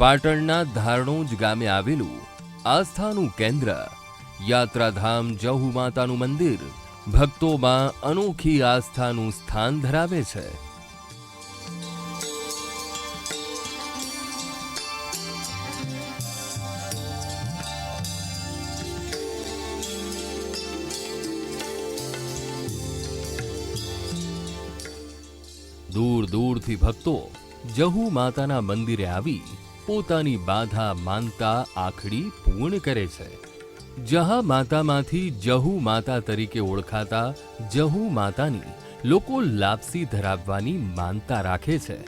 પાટણના ધારણોજ ગામે આવેલું આસ્થાનું કેન્દ્ર યાત્રાધામ જહુ માતાનું મંદિર ભક્તોમાં અનોખી આસ્થાનું સ્થાન ધરાવે છે. દૂર દૂરથી ભક્તો જહુ માતાના મંદિરે આવી પોતાની બાધા માનતા આખડી પૂર્ણ કરે છે. જહા માતામાંથી જહુ માતા તરીકે ઓળખાતા જહુ માતાની લોકો લાપસી ધરાવવાની માનતા રાખે છે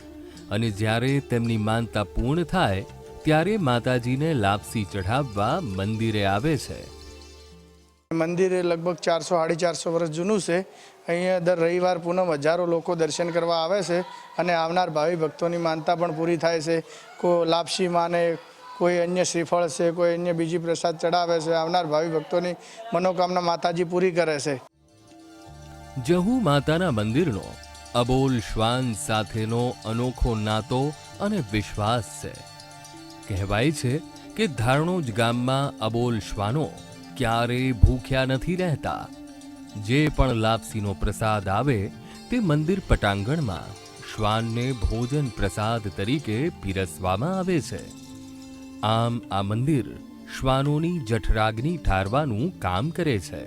અને જ્યારે તેમની માનતા પૂર્ણ થાય ત્યારે માતાજીને લાપસી ચઢાવવા મંદિરે આવે છે. મંદિર લગભગ 400-450 વર્ષ જૂનું છે. અહીંયા દર રવિવાર પૂનમ હજારો લોકો દર્શન કરવા આવે છે અને આવનાર ભાવિ ભક્તોની માનતા પણ પૂરી થાય છે. કોઈ લાપસી માને, કોઈ અન્ય શ્રીફળ છે, કોઈ અન્ય બીજી પ્રસાદ ચડાવે છે. આવનાર ભાવિ ભક્તોની મનોકામના માતાજી પૂરી કરે છે. જહુ માતાના મંદિરનો અબોલ શ્વાન સાથેનો અનોખો નાતો અને વિશ્વાસ છે. કહેવાય છે કે ધારણોજ ગામમાં અબોલ શ્વાનો ક્યારેય ભૂખ્યા નથી રહેતા. જે પણ લાપસીનો પ્રસાદ આવે તે મંદિર પટાંગણમાં શ્વાનને ભોજન પ્રસાદ તરીકે પીરસવામાં આવે છે. આમ આ મંદિર શ્વાનોની જઠરાગ્નિ ઠારવાનું કામ કરે છે.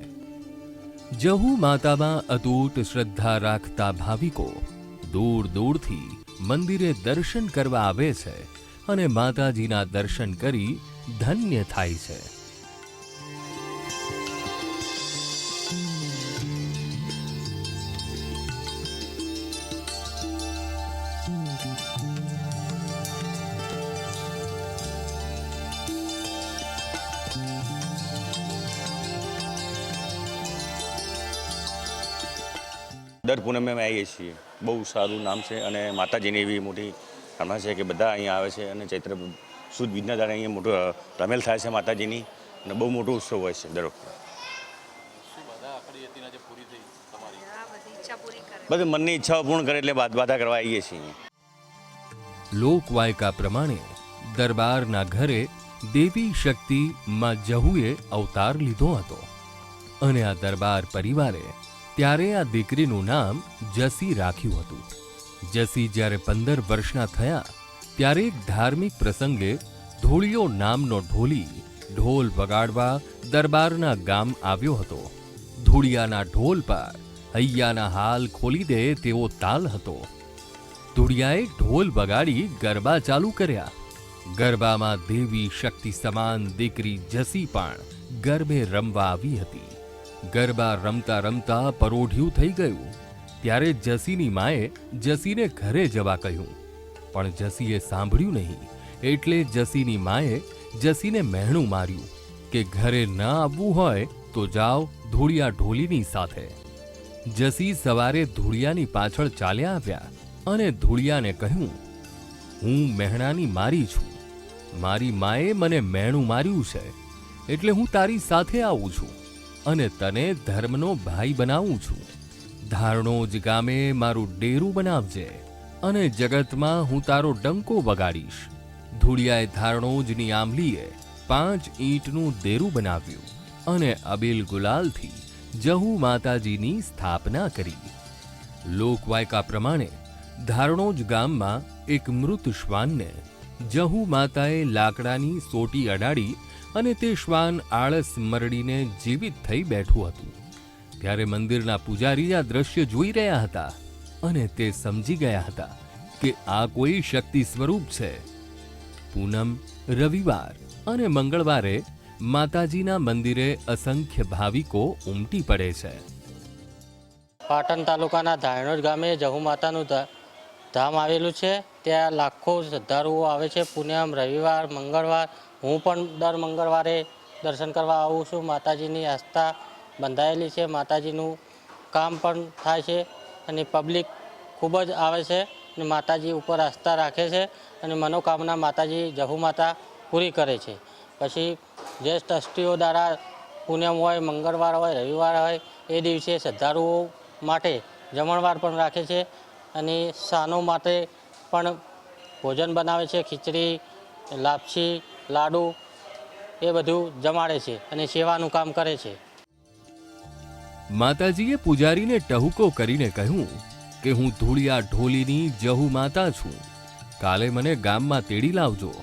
જહુ માતામાં અતૂટ શ્રદ્ધા રાખતા ભાવિકો દૂર દૂરથી મંદિરે દર્શન કરવા આવે છે અને માતાજીના દર્શન કરી ધન્ય થાય છે. દર પૂનમે અમે આવીએ છીએ. બહુ સારું નામ છે અને માતાજીની એવી મોટી કામના છે કે બધા અહીંયા આવે છે અને ચૈત્ર સુદ બીજના દાડે અહીંયા મોટો રમેલ થાય છે માતાજીની અને બહુ મોટો ઉત્સવ હોય છે દર વખતે. બધી મનની ઈચ્છાઓ પૂર્ણ કરે એટલે બાધા કરવા આવીએ છીએ. લોકવાયકા પ્રમાણે દરબારના ઘરે દેવી શક્તિ માં જહુએ અવતાર લીધો હતો અને આ દરબાર પરિવારે ત્યારે આ દીકરીનું નામ જસી રાખ્યું હતું. જસી જ્યારે 15 વર્ષના થયા ત્યારે એક ધાર્મિક પ્રસંગે ધૂળિયો નામનો ઢોલી ઢોલ વગાડવા દરબારના ગામ આવ્યો હતો. ધૂળિયાના ઢોલ પર હૈયાના હાલ ખોલી દે તેવો તાલ હતો. ધૂળિયાએ ઢોલ વગાડી ગરબા ચાલુ કર્યા. ગરબામાં દેવી શક્તિ સમાન દીકરી જસી પણ ગરબે રમવા આવી હતી. ગરબા રમતા રમતા પરોઢિયું થઈ ગયું. ત્યારે જસીની માએ જસીને ઘરે જવા કહ્યું, પણ જસીએ સાંભળ્યું નહીં. એટલે જસીની માએ જસીને મહેણું માર્યું કે ઘરે ન આવવું હોય તો જાઓ ધૂળિયા ઢોલીની સાથે. જસી સવારે ધૂળિયાની પાછળ ચાલ્યા આવ્યા અને ધૂળિયાને કહ્યું, હું મહેણાની મારી છું. મારી માએ મને મહેણું માર્યું છે એટલે હું તારી સાથે આવું છું અને તને ધર્મનો ભાઈ બનાવું છું. ધારણોજ ગામે મારું ડેરું બનાવજે અને જગતમાં હું તારો ડંકો વગાડીશ. ધૂળિયાએ ધારણોજની આંબલીએ 5 ઈંટનું દેરું બનાવ્યું અને અબીલ ગુલાલથી જહુ માતાજીની સ્થાપના કરી. લોકવાયકા પ્રમાણે ધારણોજ ગામમાં એક મૃત શ્વાનને જહુ માતાએ લાકડાની સોટી અડાડી અને તે શ્વાન આળસ મરડીને જીવિત થઈ બેઠું હતું. ત્યારે મંદિરના પૂજારી આ દ્રશ્ય જોઈ રહ્યા હતા અને તે સમજી ગયા હતા કે આ કોઈ શક્તિ સ્વરૂપ છે. પૂનમ, રવિવાર અને મંગળવારે માતાજીના મંદિરે અસંખ્ય ભાવિકો ઉમટી પડે છે. પાટણ તાલુકાના ધારણોજ ગામે જહુ માતાનું ધામ આવેલું છે. ત્યાં લાખો શ્રદ્ધાળુઓ આવે છે. પૂનમ, રવિવાર, મંગળવાર. હું પણ દર મંગળવારે દર્શન કરવા આવું છું. માતાજીની આસ્થા બંધાયેલી છે. માતાજીનું કામ પણ થાય છે અને પબ્લિક ખૂબ જ આવે છે અને માતાજી ઉપર આસ્થા રાખે છે અને મનોકામના માતાજી જહુ માતા પૂરી કરે છે. પછી જે ટ્રસ્ટીઓ દ્વારા પૂનમ હોય, મંગળવાર હોય, રવિવાર હોય એ દિવસે શ્રદ્ધાળુઓ માટે જમણવાર પણ રાખે છે અને સાનો માટે પણ ભોજન બનાવે છે. ખીચડી, લાપસી લાડુ એ બધું જમાડે છે અને સેવાનું કામ કરે છે. માતાજીએ પૂજારીને ટહુકો કરીને કહ્યું કે હું ધૂળિયા ઢોલીની જહુ માતા છું. કાલે મને ગામમાં તેડી લાવજો.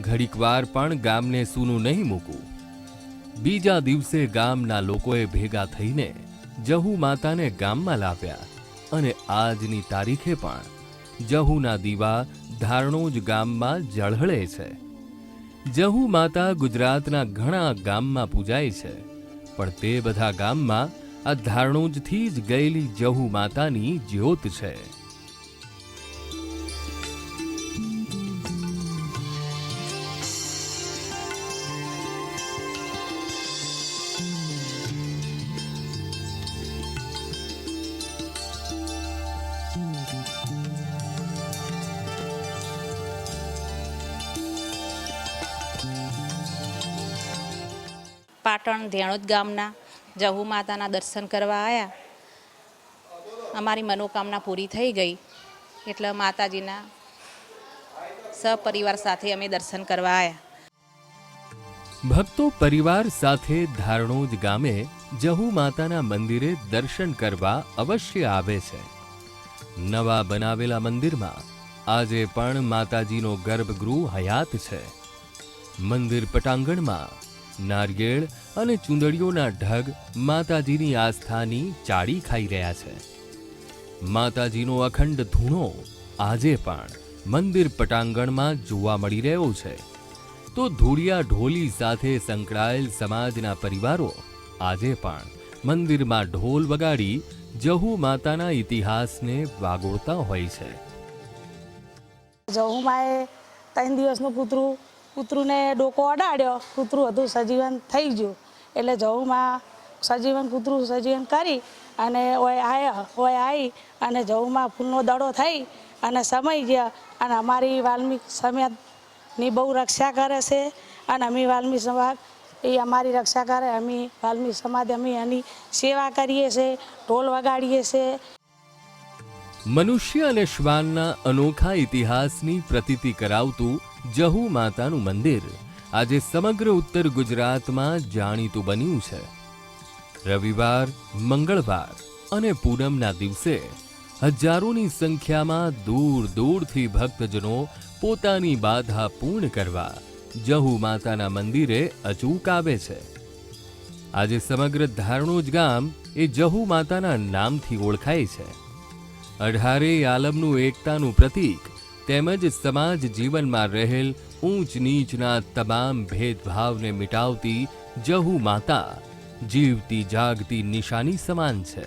ઘડીકવાર પણ ગામને સૂનું નહીં મૂકું. બીજા દિવસે ગામના લોકોએ ભેગા થઈને જહુ માતાને ગામમાં લાવ્યા અને આજની તારીખે પણ જહુના દીવા ધારણોજ ગામમાં ઝળહળે છે. જહુ માતા ગુજરાતના ઘણા ગામમાં પૂજાય છે, પણ તે બધા ગામમાં આ ધારણોજથી જ ગયેલી જહુ માતાની જ્યોત છે. પાટણ ધેણોદ ગામના જહુ માતાના દર્શન કરવા આવ્યા. અમારી મનોકામના પૂરી થઈ ગઈ એટલે માતાજીના સપરિવાર સાથે અમે દર્શન કરવા આવ્યા. ભક્તો પરિવાર સાથે ધારણોજ ગામે જહુ માતાના મંદિરે દર્શન કરવા અવશ્ય આવે છે. નવા બનાવેલા મંદિરમાં આજે પણ માતાજીનો ગર્ભગૃહ હયાત છે. મંદિર પટાંગણમાં નારિયેળ અને ચૂંદડીઓના ઢગ માતાજીની આસ્થાની ચાડી ખાઈ રહ્યા છે. માતાજીનો અખંડ ધૂણો આજે પણ મંદિર પટાંગણમાં જોવા મળી રહ્યો છે. તો ધૂળિયા ઢોલી સાથે સંકળાયેલ સમાજના પરિવારો આજે પણ મંદિરમાં ઢોલ વગાડી જહુ માતાના ઇતિહાસને વાગોળતા હોય છે. જહુમાએ 3 દિવસનું કૂતરુંને ડોકો અડાડ્યો. કૂતરું હતું સજીવન થઈ ગયું એટલે જહુમાં કૂતરું સજીવન કરી અને ઓય આવી અને જહુમાં ફૂલનો દડો થઈ અને સમાઈ ગયા. અને અમારી વાલ્મિક સમાજની બહુ રક્ષા કરે છે અને અમે વાલ્મિક સમાજ એ અમારી રક્ષા કરે. અમે વાલ્મિક સમાજ અમે એની સેવા કરીએ છીએ, ઢોલ વગાડીએ છીએ. મનુષ્ય અને શ્વાનના અનોખા ઇતિહાસની પ્રતીતિ કરાવતું જહુ માતાનું મંદિર આજે સમગ્ર ઉત્તર ગુજરાતમાં જાણીતું બન્યું છે. રવિવાર, મંગળવાર અને પૂનમના દિવસે હજારોની સંખ્યામાં દૂર દૂરથી ભક્તજનો પોતાની બાધા પૂર્ણ કરવા જહુ માતાના મંદિરે અચૂક આવે છે. આજે સમગ્ર ધારણોજ ગામ એ જહુ માતાના નામથી ઓળખાય છે. 18 આલમનું એકતાનું પ્રતીક તેમજ સમાજ જીવનમાં રહેલ ઊંચ નીચના તમામ ભેદભાવને મિટાવતી જહુ માતા જીવતી જાગતી નિશાની સમાન છે.